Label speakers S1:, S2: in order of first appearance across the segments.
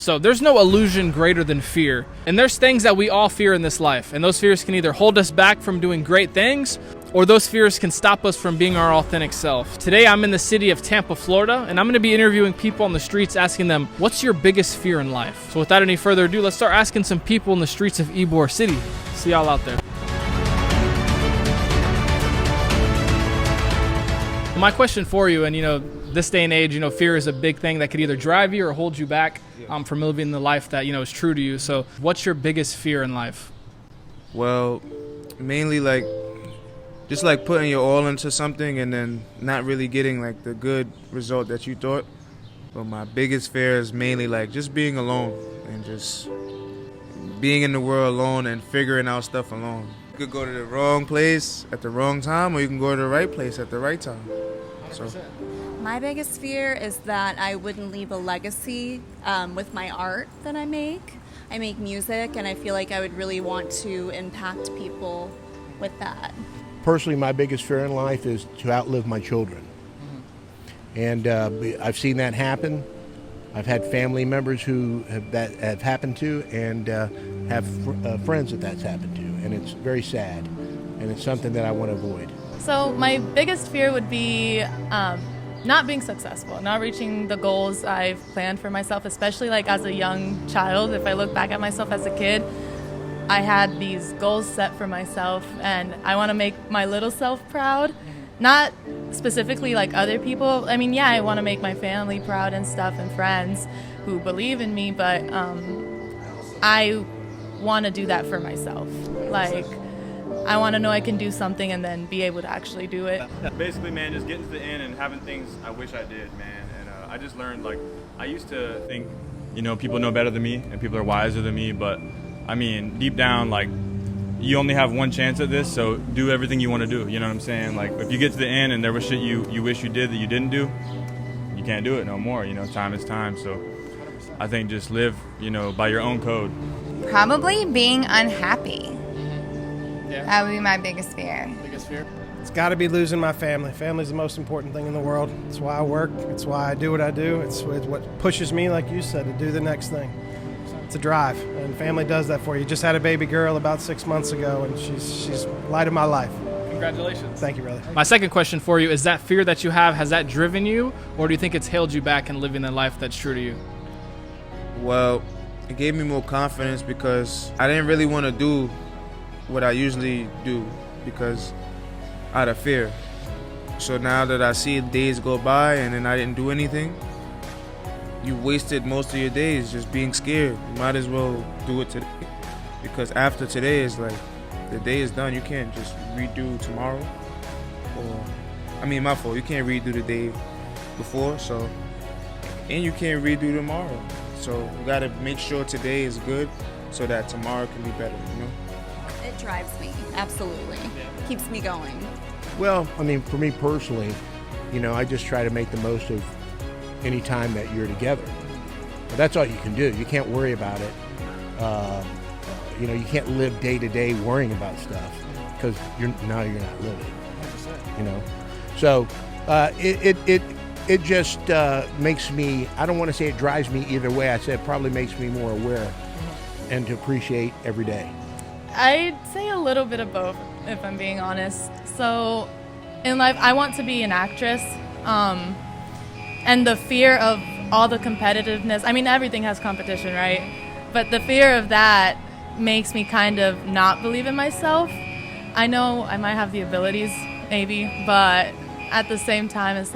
S1: So there's no illusion greater than fear. And there's things that we all fear in this life. And those fears can either hold us back from doing great things, or those fears can stop us from being our authentic self. Today I'm in the city of Tampa, Florida, and I'm gonna be interviewing people on the streets asking them, what's your biggest fear in life? So without any further ado, let's start asking some people in the streets of Ybor City. See y'all out there. My question for you, and this day and age, fear is a big thing that could either drive you or hold you back from living the life that, is true to you. So what's your biggest fear in life?
S2: Well, mainly just putting your all into something and then not really getting the good result that you thought. But my biggest fear is mainly just being alone and just being in the world alone and figuring out stuff alone. You could go to the wrong place at the wrong time, or you can go to the right place at the right time.
S1: 100%.
S3: My biggest fear is that I wouldn't leave a legacy with my art that I make. I make music, and I feel like I would really want to impact people with that.
S4: Personally, my biggest fear in life is to outlive my children. And I've seen that happen. I've had family members who that have happened to, and have friends that's happened to, and it's very sad, and it's something that I want to avoid.
S5: So my biggest fear would be not being successful, not reaching the goals I've planned for myself, especially as a young child. If I look back at myself as a kid, I had these goals set for myself, and I want to make my little self proud. Not specifically like other people. I mean, yeah, I want to make my family proud and stuff, and friends who believe in me, but I want to do that for myself. I want to know I can do something and then be able to actually do it.
S6: Basically, man, just getting to the end and having things I wish I did, man. And I just learned, I used to think, people know better than me and people are wiser than me, but I mean, deep down, you only have one chance at this, so do everything you want to do, you know what I'm saying? If you get to the end and there was shit you wish you did that you didn't do, you can't do it no more, time is time. So I think just live, by your own code.
S7: Probably being unhappy.
S1: Yeah.
S7: That would be my biggest fear.
S1: Biggest fear?
S8: It's got to be losing my family. Family's the most important thing in the world. It's why I work. It's why I do what I do. It's what pushes me, like you said, to do the next thing. It's a drive, and family does that for you. Just had a baby girl about 6 months ago, and she's light of my life.
S1: Congratulations.
S8: Thank you, brother.
S1: My second question for you is that fear that you have, has that driven you, or do you think it's held you back in living the life that's true to you?
S2: Well, it gave me more confidence because I didn't really want to do what I usually do because out of fear. So now that I see days go by and then I didn't do anything, you wasted most of your days just being scared. You might as well do it today, because after today is the day is done. You can't just redo tomorrow, my fault. You can't redo the day before, and you can't redo tomorrow. So you gotta make sure today is good so that tomorrow can be better,
S3: It drives me, absolutely. Keeps me going.
S4: Well, for me personally, I just try to make the most of any time that you're together. But that's all you can do. You can't worry about it. You can't live day to day worrying about stuff because you're not living. So it just makes me. I don't want to say it drives me either way. I said it probably makes me more aware and to appreciate every day.
S5: I'd say a little bit of both, if I'm being honest. So in life, I want to be an actress. And the fear of all the competitiveness, everything has competition, right? But the fear of that makes me kind of not believe in myself. I know I might have the abilities, maybe, but at the same time, it's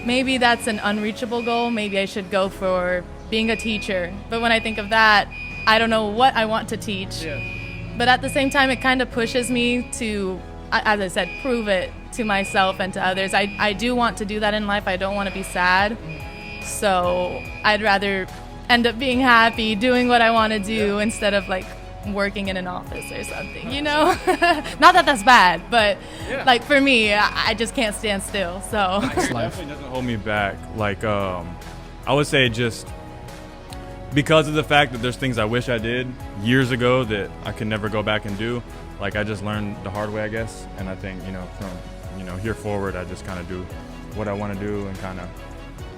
S5: maybe that's an unreachable goal. Maybe I should go for being a teacher. But when I think of that, I don't know what I want to teach.
S1: Yeah.
S5: But at the same time, it kind of pushes me to, as I said, prove it to myself and to others. I do want to do that in life. I don't want to be sad. So I'd rather end up being happy, doing what I want to do instead of working in an office or something, Not that that's bad, but for me, I just can't stand still. So
S6: It definitely doesn't hold me back. I would say just because of the fact that there's things I wish I did years ago that I could never go back and do. I just learned the hard way, I guess. And I think, from here forward, I just kind of do what I want to do and kind of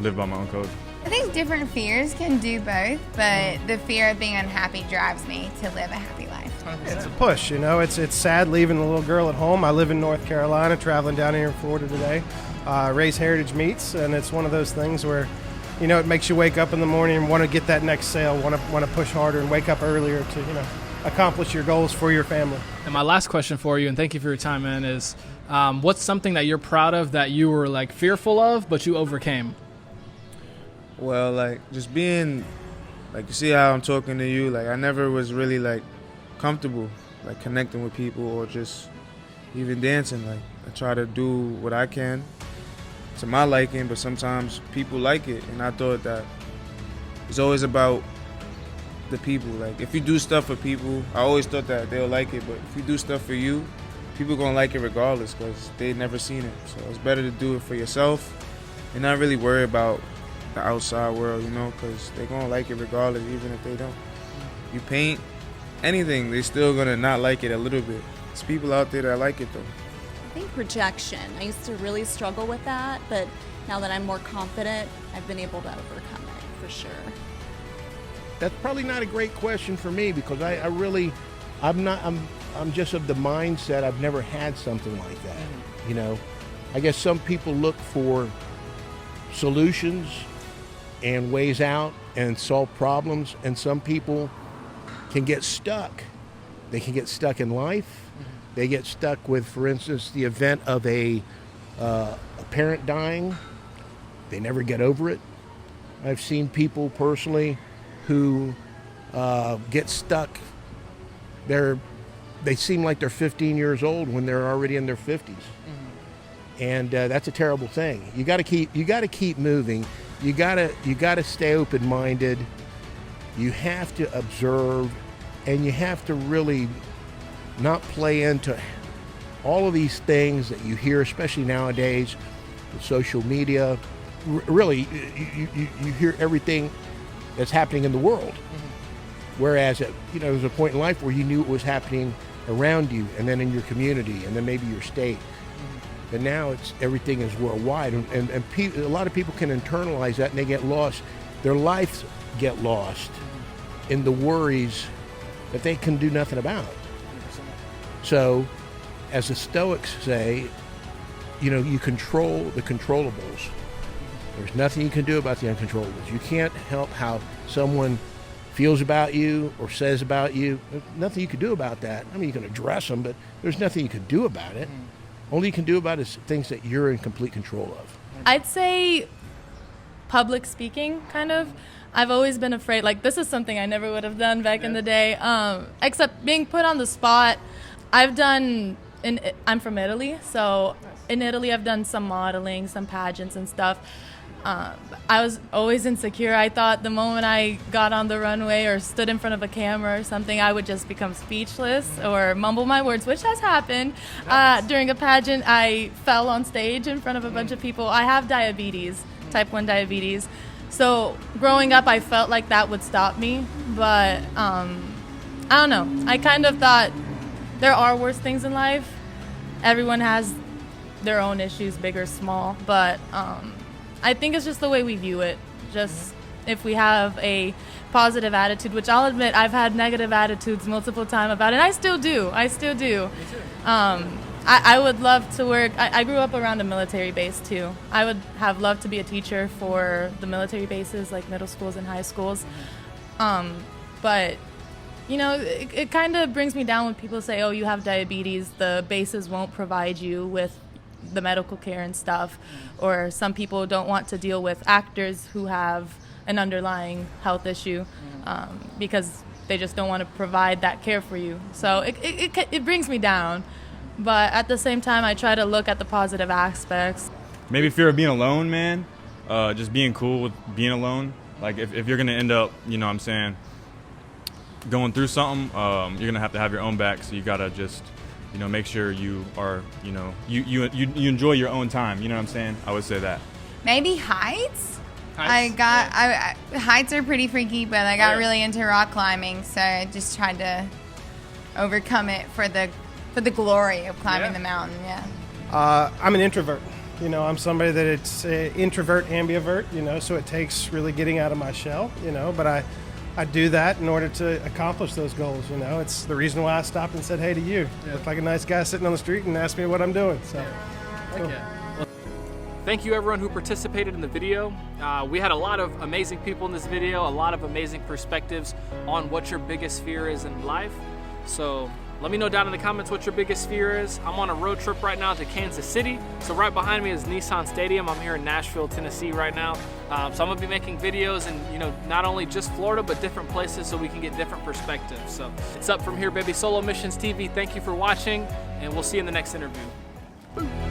S6: live by my own code.
S7: I think different fears can do both, but the fear of being unhappy drives me to live a happy life.
S8: It's a push, you know. It's sad leaving the little girl at home. I live in North Carolina, traveling down here in Florida today. Raise heritage meats, and it's one of those things where, you know, it makes you wake up in the morning and want to get that next sale, want to push harder and wake up earlier to, you know, accomplish your goals for your family.
S1: And my last question for you, and thank you for your time, man, is what's something that you're proud of that you were like fearful of but you overcame?
S2: Well, like just being, like you see how I'm talking to you, like I never was really like comfortable like connecting with people or just even dancing. Like I try to do what I can to my liking, but sometimes people like it, and I thought that it's always about the people. Like if you do stuff for people, I always thought that they'll like it, but if you do stuff for you, people gonna like it regardless because they never seen it. So it's better to do it for yourself and not really worry about the outside world, you know, because they're gonna like it regardless, even if they don't. You paint anything, they're still gonna not like it a little bit. There's people out there that like it though.
S3: I think rejection. I used to really struggle with that, but now that I'm more confident, I've been able to overcome it for sure.
S4: That's probably not a great question for me because I'm just of the mindset I've never had something like that. You know, I guess some people look for solutions and ways out and solve problems, and some people can get stuck. They can get stuck in life. They get stuck with, for instance, the event of a parent dying. They never get over it. I've seen people personally who get stuck. They seem like they're 15 years old when they're already in their 50s, and that's a terrible thing. You got to keep moving. You got to stay open-minded. You have to observe, and you have to really not play into all of these things that you hear, especially nowadays with social media. Really, you hear everything that's happening in the world. Whereas, there's a point in life where you knew it was happening around you, and then in your community, and then maybe your state. But now everything is worldwide, and a lot of people can internalize that, and they get lost. Their lives get lost in the worries that they can do nothing about. So, as the Stoics say, you control the controllables. There's nothing you can do about the uncontrollables. You can't help how someone feels about you or says about you. There's nothing you can do about that. I mean, you can address them, but there's nothing you can do about it. All you can do about it is things that you're in complete control of.
S5: I'd say public speaking, kind of. I've always been afraid. Like, this is something I never would have done back in the day, except being put on the spot. I'm from Italy, so in Italy I've done some modeling, some pageants and stuff. I was always insecure. I thought the moment I got on the runway or stood in front of a camera or something, I would just become speechless or mumble my words, which has happened. During a pageant, I fell on stage in front of a bunch of people. I have diabetes, type 1 diabetes. So growing up, I felt like that would stop me. But I don't know. I kind of thought there are worse things in life. Everyone has their own issues, big or small. But I think it's just the way we view it. Just if we have a positive attitude, which I'll admit I've had negative attitudes multiple times about it, and I still do. Me too. I would love to work. I grew up around a military base too. I would have loved to be a teacher for the military bases, like middle schools and high schools. But it kind of brings me down when people say, "Oh, you have diabetes. The bases won't provide you with the medical care and stuff," or some people don't want to deal with actors who have an underlying health issue because they just don't want to provide that care for you. So it brings me down, but at the same time I try to look at the positive aspects.
S6: Maybe fear of being alone, man. Just being cool with being alone. Like if you're gonna end up, going through something, you're gonna have to have your own back, so you gotta just make sure you are, you enjoy your own time. You know what I'm saying? I would say that.
S7: Maybe heights? Heights are pretty freaky, but I got really into rock climbing, so I just tried to overcome it for the glory of climbing the mountain. Yeah.
S8: I'm an introvert. You know, I'm somebody that it's introvert, ambivert, you know, so it takes really getting out of my shell, you know, but I do that in order to accomplish those goals, you know. It's the reason why I stopped and said hey to you. You look like a nice guy sitting on the street and asked me what I'm doing, so. Cool.
S1: Well, thank you everyone who participated in the video. We had a lot of amazing people in this video, a lot of amazing perspectives on what your biggest fear is in life. So let me know down in the comments what your biggest fear is. I'm on a road trip right now to Kansas City. So right behind me is Nissan Stadium. I'm here in Nashville, Tennessee right now. So I'm gonna be making videos in, you know, not only just Florida, but different places so we can get different perspectives. So it's up from here, baby. Solo Missions TV, thank you for watching, and we'll see you in the next interview. Boom.